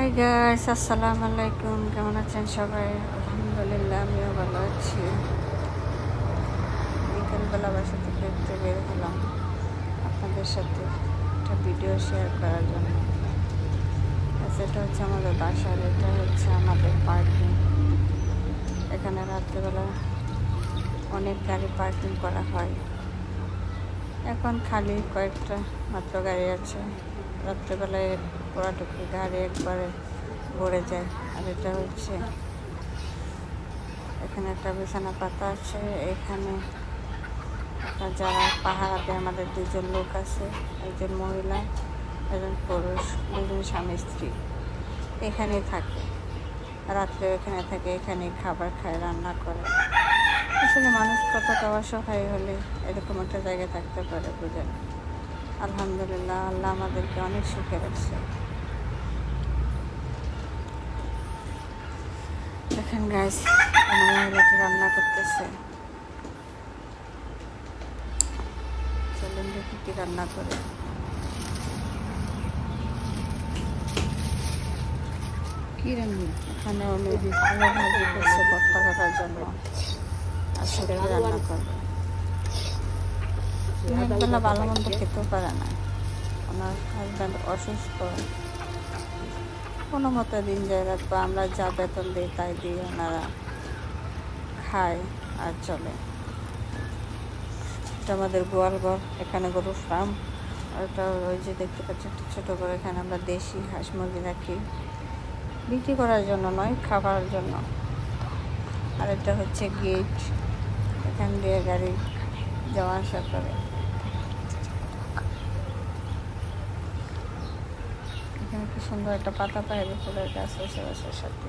Hi guys, আসসালামু আলাইকুম। কেমন আছেন সবাই? আলহামদুলিল্লাহ, আমিও ভালো আছি। বিকেলবেলা বাসা থেকে একটু বের হলাম আপনাদের সাথে একটা ভিডিও শেয়ার করার জন্য। সেটা হচ্ছে আমাদের বাসার, এটা হচ্ছে আমাদের পার্কিং। এখানে রাত্রেবেলা অনেক গাড়ি পার্কিং করা হয়। এখন খালি কয়েকটা মাত্র গাড়ি আছে। রাত্রেবেলায় পুরাটুকু গাড়ি একবারে ভরে যায়। আর এটা হচ্ছে এখানে একটা বিছানা পাতা আছে। এখানে আপনার যারা পাহারাতে আমাদের দুজন লোক আছে, একজন মহিলা, একজন পুরুষ, দুজন স্বামী স্ত্রী এখানেই থাকে। রাত্রে এখানে থাকে, এখানে খাবার খায়, রান্না করে। আসলে মানুষ কতটা অসহায় হলে এরকম একটা জায়গায় থাকতে পারে বুঝেন। আলহামদুলিল্লাহ, আল্লাহ আমাদেরকে অনেক সুখে রাখছে। দেখেন গাইস, মহিলাটি রান্না করতেছে। চলুন দেখি কি রান্না করে। কি রান্না? এখানে উনি আলু ভাজি করছে ভর্তা করার জন্য, আর সবজি রান্না করবে। একবেলা ভালো মন্দ খেতেও পারে না, ওনার হাজব্যান্ড অসুস্থ। কোনো মতো দিন যায়, রাত বা আমরা যা বেতন দিই তাই দিয়ে ওনারা খায় আর চলে। এটা আমাদের গোয়াল ঘর, এখানে গরুর ফার্ম। আর এটা ওই যে দেখতে পাচ্ছি একটা ছোটো করে, এখানে আমরা দেশি হাঁস মুরগি রাখি, বিক্রি করার জন্য নয়, খাবার জন্য। আর এটা হচ্ছে গেট, এখান দিয়ে গাড়ি যাওয়া আসা করে। এখানে কি সুন্দর একটা পাতা পাহাড়ি ফুলের গাছ আছে বাসার সাথে।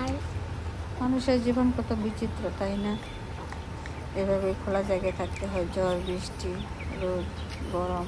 আর মানুষের জীবন কত বিচিত্র, তাই না? এভাবে খোলা জায়গায় থাকতে হয়, ঝড় বৃষ্টি, রোদ গরম